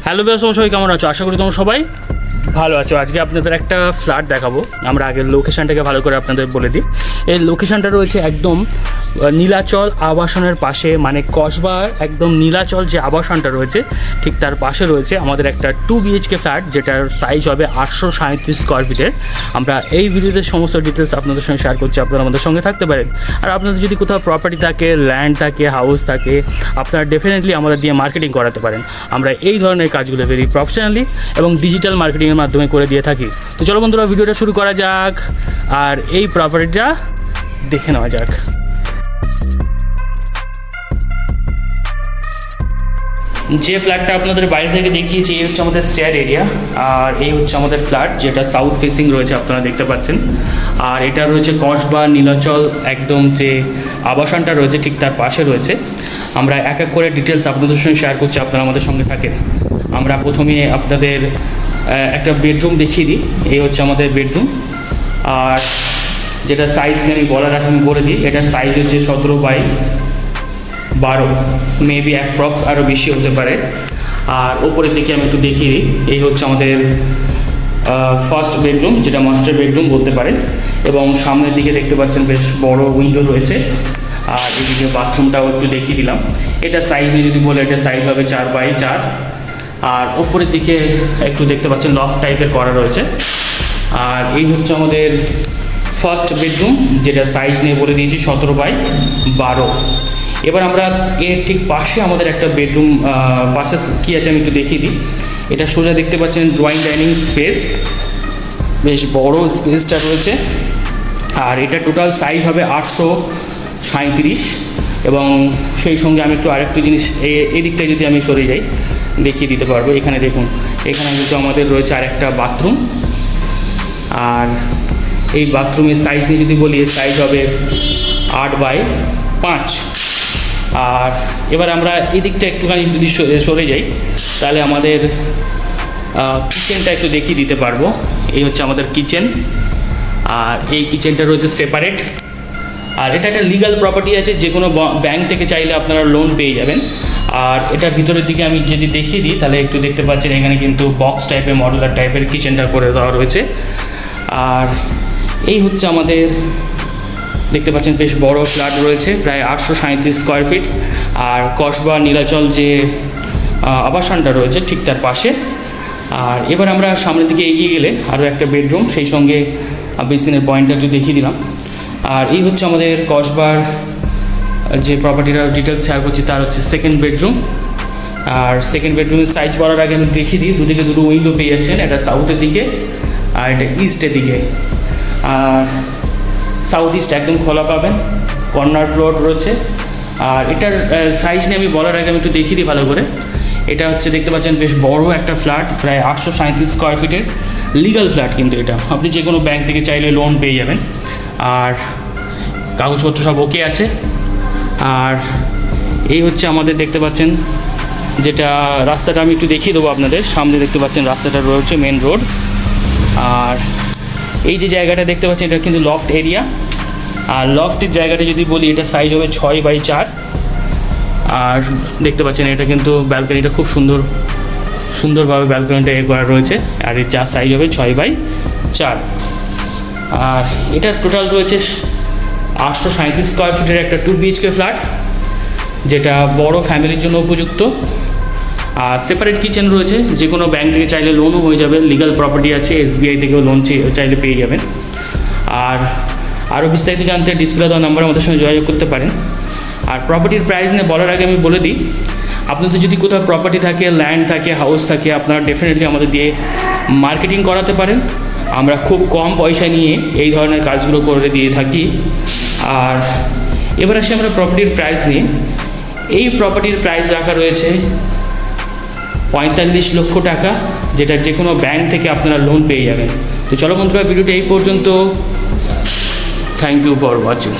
Hello viewers, সবাই কেমন আছো? আশা করি তোমরা সবাই ভালো আছো। আজকে আপনাদের একটা ফ্ল্যাট দেখাবো। আমরা আগের লোকেশানটাকে ভালো করে আপনাদের বলে দিই। এই লোকেশানটা রয়েছে একদম নীলাচল আবাসনের পাশে, মানে কসবার একদম নীলাচল যে আবাসনটা রয়েছে ঠিক তার পাশে রয়েছে আমাদের একটা 2 BHK ফ্ল্যাট, যেটার সাইজ হবে 837 স্কোয়ার ফিটের। আমরা এই ভিডিওতে সমস্ত ডিটেলস আপনাদের সঙ্গে শেয়ার করছি, আপনারা আমাদের সঙ্গে থাকতে পারেন। আর আপনাদের যদি কোথাও প্রপার্টি থাকে, ল্যান্ড থাকে, হাউস থাকে, আপনারা ডেফিনেটলি আমাদের দিয়ে মার্কেটিং করাতে পারেন। আমরা এই ধরনের কাজগুলো ভেরি প্রফেশনালি এবং ডিজিটাল মার্কেটিংয়ের মাধ্যমে করে দিয়ে থাকি। তো চলো বন্ধুরা, ভিডিওটা শুরু করা যাক আর এই প্রপার্টিটা দেখে নেওয়া যাক। যে ফ্ল্যাটটা আপনাদের বাইরে থেকে দেখিয়েছি এই হচ্ছে আমাদের স্টেয়ার এরিয়া, আর এই হচ্ছে আমাদের ফ্ল্যাট যেটা সাউথ ফেসিং রয়েছে, আপনারা দেখতে পাচ্ছেন। আর এটা রয়েছে কসবা নীলাচল একদম যে আবাসনটা রয়েছে ঠিক তার পাশে রয়েছে। আমরা এক এক করে ডিটেলস আপনাদের সঙ্গে শেয়ার করছি, আপনারা আমাদের সঙ্গে থাকেন। আমরা প্রথমে আপনাদের একটা বেডরুম দেখিয়ে দিই। এই হচ্ছে আমাদের বেডরুম, আর যেটা সাইজ আমি বলার আগে আমি বলে দিই, এটার সাইজ হচ্ছে 17x12, মেবি অ্যাপ্রক্স আরও বেশি হতে পারে। আর ওপরের দিকে আমি একটু দেখিয়ে দিই, এই হচ্ছে আমাদের ফার্স্ট বেডরুম, যেটা মাস্টার বেডরুম বলতে পারেন। এবং সামনের দিকে দেখতে পাচ্ছেন বেশ বড় উইন্ডো রয়েছে। আর এদিকে বাথরুমটাও একটু দেখিয়ে দিলাম। এটা সাইজ নিয়ে যদি বলে, এটা সাইজ হবে 4x4। আর ওপরের দিকে একটু দেখতে পাচ্ছেন লফট টাইপের করা রয়েছে। আর এই হচ্ছে আমাদের ফার্স্ট বেডরুম, যেটা সাইজ নিয়ে বলে দিয়েছি 17x12। এবার আমরা এর ঠিক পাশে আমাদের একটা বেডরুম, পাশে কী আছে আমি একটু দেখিয়ে দিই। এটা সোজা দেখতে পাচ্ছেন ড্রয়িং ডাইনিং স্পেস, বেশ বড় স্পেসটা রয়েছে। আর এটা টোটাল সাইজ হবে 837। এবং সেই সঙ্গে আমি একটু আরেকটা জিনিস এই দিকটায় যদি আমি সরে যাই দেখিয়ে দিতে পারবো। এখানে দেখুন, এখানে কিন্তু আমাদের রয়েছে আরেকটা বাথরুম। আর এই বাথরুমের সাইজ নিয়ে যদি বলি, সাইজ হবে 8x5। আর এবার আমরা এই দিকটা একটুখানি যদি সরে যাই, তাহলে আমাদের কিচেনটা একটু দেখিয়ে দিতে পারবো। এই হচ্ছে আমাদের কিচেন, আর এই কিচেনটা রয়েছে সেপারেট। আর এটা একটা লিগাল প্রপার্টি আছে, যে কোনো ব্যাংক থেকে চাইলে আপনারা লোন পেয়ে যাবেন। আর এটার ভিতরের দিকে আমি যদি দেখিয়ে দিই, তাহলে একটু দেখতে পাচ্ছেন এখানে কিন্তু বক্স টাইপের, মডুলার টাইপের কিচেনটা করে দেওয়া রয়েছে। আর এই হচ্ছে আমাদের দেখতে পাচ্ছেন বেশ বড় ফ্ল্যাট রয়েছে, প্রায় 837 স্কোয়ার ফিট। আর কসবা নীলাচল যে আবাসনটা রয়েছে ঠিক তার পাশে। আর এবার আমরা সামনের দিকে এগিয়ে গেলে আরও একটা বেডরুম, সেই সঙ্গে বেসিনের পয়েন্টটা একটু দেখিয়ে দিলাম। আর এই হচ্ছে আমাদের কসবার যে প্রপার্টিটার ডিটেলস শেয়ার করছি, তার হচ্ছে সেকেন্ড বেডরুম। আর সেকেন্ড বেডরুমের সাইজ বলার আগে আমি দেখিয়ে দিই, দুদিকে দুটো উইন্ডো পেয়ে যাচ্ছেন, এটা সাউথের দিকে আর এটা ইস্টের দিকে। আর সাউথ ইস্ট একদম খোলা পাবেন, কর্নার ফ্লোর রয়েছে। আর এটার সাইজ নিয়ে আমি বলার আগে আমি একটু দেখিয়ে দিই ভালো করে। এটা হচ্ছে দেখতে পাচ্ছেন বেশ বড় একটা ফ্ল্যাট, প্রায় 837 স্কোয়ার ফিটের লিগাল ফ্ল্যাট, কিন্তু এটা আপনি যে কোনো ব্যাংক থেকে চাইলে লোন পেয়ে যাবেন। আর কাগজপত্র সব ওকে আছে। আর এই হচ্ছে আমাদের দেখতে পাচ্ছেন যেটা রাস্তাটা আমি একটু দেখিয়ে দেবো আপনাদের। সামনে দেখতে পাচ্ছেন রাস্তাটা রয়েছে মেন রোড। আর এই যে জায়গাটা দেখতে পাচ্ছেন, এটা কিন্তু লফট এরিয়া। আর লফটের জায়গাটা যদি বলি, এটা সাইজ হবে 6x4। আর দেখতে পাচ্ছেন এটা কিন্তু ব্যালকনিটা খুব সুন্দরভাবে ব্যালকনিটা করা রয়েছে। আর এর যা সাইজ হবে 6x4। আর এটার টোটাল রয়েছে 837 স্কোয়ার ফিটের একটা 2 BHK ফ্ল্যাট, যেটা বড় ফ্যামিলির জন্য উপযুক্ত। আর সেপারেট কিচেন রয়েছে, যে কোনো ব্যাংক থেকে চাইলে লোনও হয়ে যাবে। লিগাল প্রপার্টি আছে, SBI থেকেও লোন চাইলে পেয়ে যাবেন। আর আরও বিস্তারিত জানতে ডিসপ্লে দেওয়া নাম্বার আমাদের সঙ্গে যোগাযোগ করতে পারেন। আর প্রপার্টির প্রাইস নিয়ে বলার আগে আমি বলে দিই, আপনাদের যদি কোথাও প্রপার্টি থাকে, ল্যান্ড থাকে, হাউস থাকে, আপনারা ডেফিনেটলি আমাদের দিয়ে মার্কেটিং করাতে পারেন। আমরা খুব কম পয়সা নিয়ে এই ধরনের কাজগুলো করে দিয়ে থাকি। আর এবার আসি আমরা প্রপার্টির প্রাইস নিয়ে। এই প্রপার্টির প্রাইস রাখা রয়েছে 45 লক্ষ টাকা, যেটা যে কোনো ব্যাংক থেকে আপনারা লোন পেয়ে যাবেন। তো চলো বন্ধুরা, ভিডিওটা এই পর্যন্ত। Thank you for watching.